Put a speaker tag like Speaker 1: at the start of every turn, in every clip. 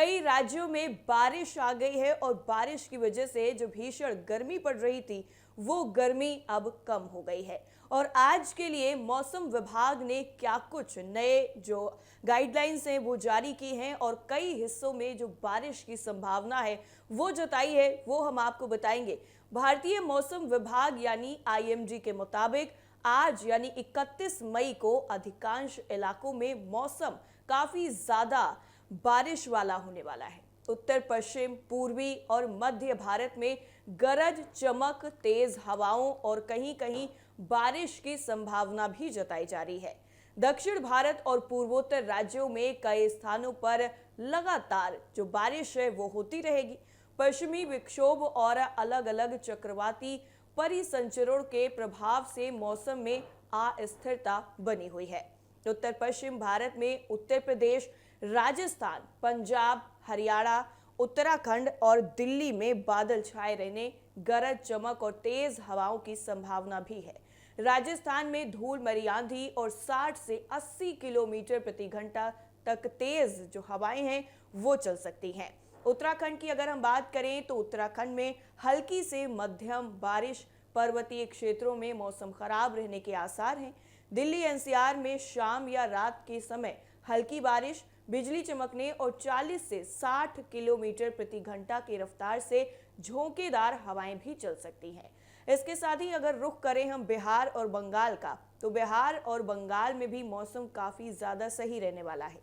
Speaker 1: कई राज्यों में बारिश आ गई है और बारिश की वजह से जो भीषण गर्मी पड़ रही थी वो गर्मी अब कम हो गई है। और आज के लिए मौसम विभाग ने क्या कुछ नए जो गाइडलाइंस हैं वो जारी की हैं और कई हिस्सों में जो बारिश की संभावना है वो जताई है, वो हम आपको बताएंगे। भारतीय मौसम विभाग यानी आईएमडी के मुताबिक आज यानी 31 मई को अधिकांश इलाकों में मौसम काफी ज्यादा बारिश वाला होने वाला है। उत्तर पश्चिम, पूर्वी और मध्य भारत में गरज चमक, तेज हवाओं और कहीं कहीं बारिश की संभावना भी जताई जा रही है। दक्षिण भारत और पूर्वोत्तर राज्यों में कई स्थानों पर लगातार जो बारिश है वो होती रहेगी। पश्चिमी विक्षोभ और अलग अलग चक्रवाती परिसंचरण के प्रभाव से मौसम में अस्थिरता बनी हुई है। उत्तर पश्चिम भारत में उत्तर प्रदेश, राजस्थान, पंजाब, हरियाणा, उत्तराखंड और दिल्ली में बादल छाए रहने, गरज चमक और तेज हवाओं की संभावना भी है। राजस्थान में धूल भरी आंधी और 60 से 80 किलोमीटर प्रति घंटा तक तेज जो हवाएं हैं वो चल सकती हैं। उत्तराखंड की अगर हम बात करें तो उत्तराखंड में हल्की से मध्यम बारिश, पर्वतीय क्षेत्रों में मौसम खराब रहने के आसार हैं। दिल्ली एनसीआर में शाम या रात के समय हल्की बारिश, बिजली चमकने और 40 से 60 किलोमीटर प्रति घंटा की रफ्तार से झोंकेदार हवाएं भी चल सकती हैं। इसके साथ ही अगर रुख करें हम बिहार और बंगाल का, तो बिहार और बंगाल में भी मौसम काफी ज्यादा सही रहने वाला है।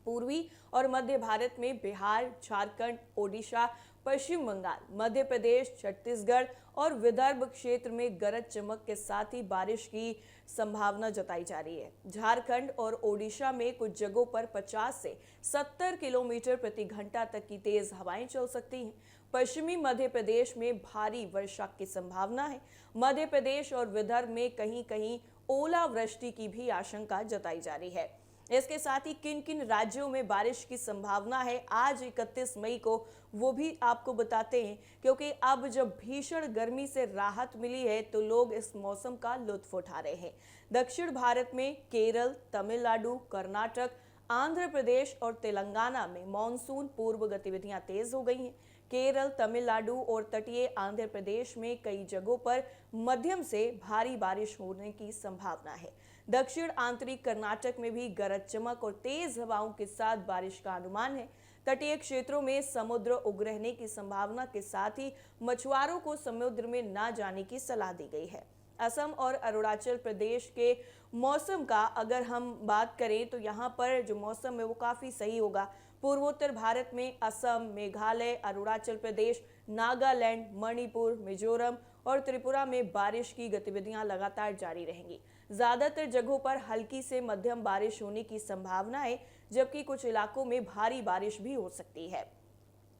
Speaker 1: पूर्वी और मध्य भारत में बिहार, झारखंड, ओडिशा, पश्चिम बंगाल, मध्य प्रदेश, छत्तीसगढ़ और विदर्भ क्षेत्र में गरज चमक के साथ ही बारिश की संभावना जताई जा रही है। झारखंड और ओडिशा में कुछ जगहों पर 50 से 70 किलोमीटर प्रति घंटा तक की तेज हवाएं चल सकती हैं। पश्चिमी मध्य प्रदेश में भारी वर्षा की संभावना है। मध्य प्रदेश और विदर्भ में कहीं कहीं ओलावृष्टि की भी आशंका जताई जा रही है। इसके साथ ही किन किन राज्यों में बारिश की संभावना है आज 31 मई को वो भी आपको बताते हैं, क्योंकि अब जब भीषण गर्मी से राहत मिली है तो लोग इस मौसम का लुत्फ उठा रहे हैं। दक्षिण भारत में केरल, तमिलनाडु, कर्नाटक, आंध्र प्रदेश और तेलंगाना में मानसून पूर्व गतिविधियां तेज हो गई हैं। केरल, तमिलनाडु और तटीय आंध्र प्रदेश में कई जगहों पर मध्यम से भारी बारिश होने की संभावना है। दक्षिण आंतरिक कर्नाटक में भी गरज चमक और तेज हवाओं के साथ बारिश का अनुमान है। तटीय क्षेत्रों में समुद्र उगरने की संभावना के साथ ही मछुआरों को समुद्र में न जाने की सलाह दी गई है। असम और अरुणाचल प्रदेश के मौसम का अगर हम बात करें तो यहाँ पर जो मौसम है वो काफ़ी सही होगा। पूर्वोत्तर भारत में असम, मेघालय, अरुणाचल प्रदेश, नागालैंड, मणिपुर, मिजोरम और त्रिपुरा में बारिश की गतिविधियां लगातार जारी रहेंगी। ज्यादातर जगहों पर हल्की से मध्यम बारिश होने की संभावना है, जबकि कुछ इलाकों में भारी बारिश भी हो सकती है।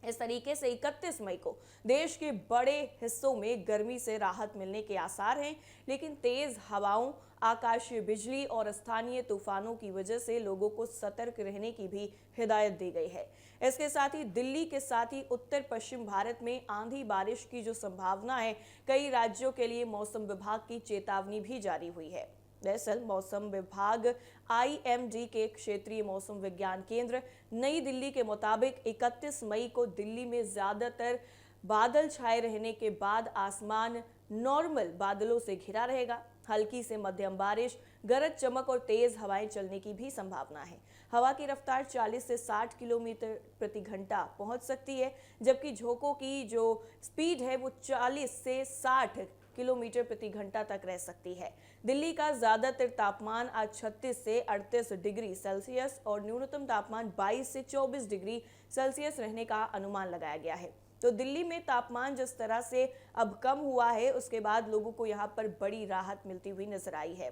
Speaker 1: इस तरीके से 31 मई को देश के बड़े हिस्सों में गर्मी से राहत मिलने के आसार हैं, लेकिन तेज हवाओं, आकाशीय बिजली और स्थानीय तूफानों की वजह से लोगों को सतर्क रहने की भी हिदायत दी गई है। इसके साथ ही दिल्ली के साथ ही उत्तर पश्चिम भारत में आंधी बारिश की जो संभावना है, कई राज्यों के लिए मौसम विभाग की चेतावनी भी जारी हुई है। दरअसल मौसम विभाग आईएमडी के क्षेत्रीय मौसम विज्ञान केंद्र नई दिल्ली के मुताबिक 31 मई को दिल्ली में ज्यादातर बादल छाए रहने के बाद आसमान नॉर्मल बादलों से घिरा रहेगा। हल्की से मध्यम बारिश, गरज चमक और तेज हवाएं चलने की भी संभावना है। हवा की रफ्तार 40 से 60 किलोमीटर प्रति घंटा पहुंच सकती है, जबकि झोंकों की जो स्पीड है वो 40 से 60 किलोमीटर प्रति घंटा तक रह सकती है। दिल्ली का ज्यादातर तापमान आज 36 से 38 डिग्री सेल्सियस और न्यूनतम तापमान 22 से 24 डिग्री सेल्सियस रहने का अनुमान लगाया गया है। तो दिल्ली में तापमान जिस तरह से अब कम हुआ है, उसके बाद लोगों को यहाँ पर बड़ी राहत मिलती हुई नजर आई है।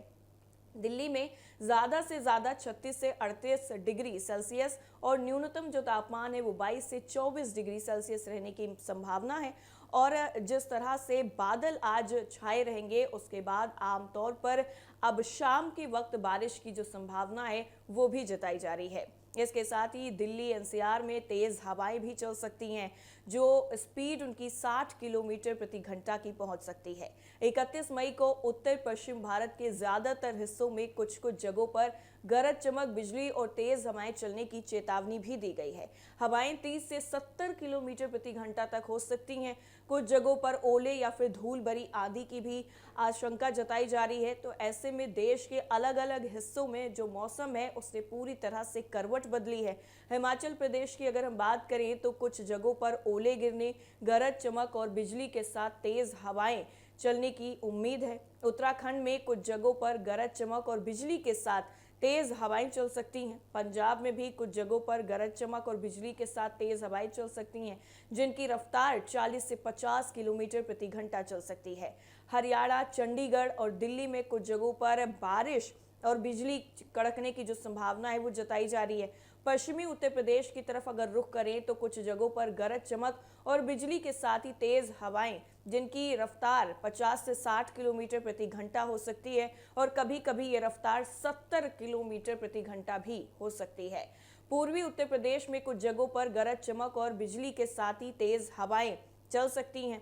Speaker 1: दिल्ली में ज्यादा से ज्यादा 36 से 38 डिग्री सेल्सियस और न्यूनतम जो तापमान है वो 22 से 24 डिग्री सेल्सियस रहने की संभावना है। और जिस तरह से बादल आज छाए रहेंगे, उसके बाद आमतौर पर अब शाम के वक्त बारिश की जो संभावना है वो भी जताई जा रही है। इसके साथ ही दिल्ली एनसीआर में तेज हवाएं भी चल सकती हैं, जो स्पीड उनकी 60 किलोमीटर प्रति घंटा की पहुंच सकती है। 31 मई को उत्तर पश्चिम भारत के ज्यादातर हिस्सों में कुछ कुछ जगहों पर गरज चमक, बिजली और तेज हवाएं चलने की चेतावनी भी दी गई है। हवाएं 30 से 70 किलोमीटर प्रति घंटा तक हो सकती हैं। कुछ जगहों पर ओले या फिर धूल भरी आंधी की भी आशंका जताई जा रही है। तो ऐसे में देश के अलग अलग हिस्सों में जो मौसम है उसने पूरी तरह से करवट बदली है। हिमाचल प्रदेश की अगर हम बात करें तो कुछ जगहों पर ओले गिरने, गरज चमक और बिजली के साथ तेज हवाएं चलने की उम्मीद है। उत्तराखंड में कुछ जगहों पर गरज चमक और बिजली के साथ तेज हवाएं चल सकती हैं। पंजाब में भी कुछ जगहों पर गरज चमक और बिजली के साथ तेज हवाएं चल सकती हैं, जिनकी रफ्तार 40 से 50 किलोमीटर प्रति घंटा चल सकती है। हरियाणा, चंडीगढ़ और दिल्ली में कुछ जगहों पर बारिश और बिजली कड़कने की जो संभावना है वो जताई जा रही है। पश्चिमी उत्तर प्रदेश की तरफ अगर रुख करें तो कुछ जगहों पर गरज चमक और बिजली के साथ ही तेज हवाएं, जिनकी रफ्तार 50 से 60 किलोमीटर प्रति घंटा हो सकती है और कभी कभी ये रफ्तार 70 किलोमीटर प्रति घंटा भी हो सकती है। पूर्वी उत्तर प्रदेश में कुछ जगहों पर गरज चमक और बिजली के साथ ही तेज हवाएं चल सकती हैं।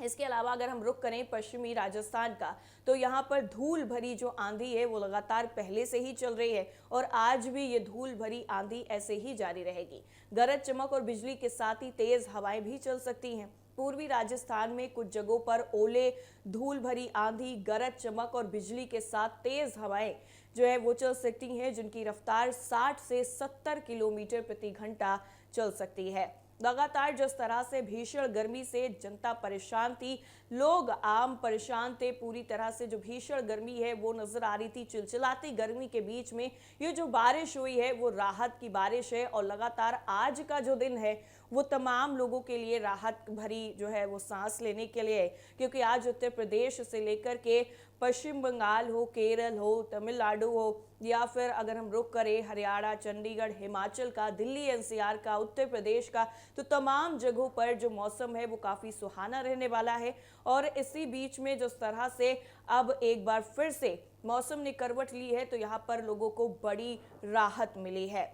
Speaker 1: इसके अलावा अगर हम रुख करें पश्चिमी राजस्थान का, तो यहाँ पर धूल भरी जो आंधी है वो लगातार पहले से ही चल रही है और आज भी ये धूल भरी आंधी ऐसे ही जारी रहेगी। गरज चमक और बिजली के साथ ही तेज हवाएं भी चल सकती हैं। पूर्वी राजस्थान में कुछ जगहों पर ओले, धूल भरी आंधी, गरज चमक और बिजली के साथ तेज हवाएं जो है वो चल सकती हैं, जिनकी रफ्तार 60 से 70 किलोमीटर प्रति घंटा चल सकती है। लगातार जिस तरह से भीषण गर्मी से जनता परेशान थी, लोग आम परेशान थे, पूरी तरह से जो भीषण गर्मी है वो नजर आ रही थी। चिलचिलाती गर्मी के बीच में ये जो बारिश हुई है वो राहत की बारिश है और लगातार आज का जो दिन है वो तमाम लोगों के लिए राहत भरी जो है वो सांस लेने के लिए है, क्योंकि आज उत्तर प्रदेश से लेकर के पश्चिम बंगाल हो, केरल हो, तमिलनाडु हो या फिर अगर हम रुख करें हरियाणा, चंडीगढ़, हिमाचल का, दिल्ली एनसीआर का, उत्तर प्रदेश का, तो तमाम जगहों पर जो मौसम है वो काफ़ी सुहाना रहने वाला है। और इसी बीच में जिस तरह से अब एक बार फिर से मौसम ने करवट ली है तो यहाँ पर लोगों को बड़ी राहत मिली है।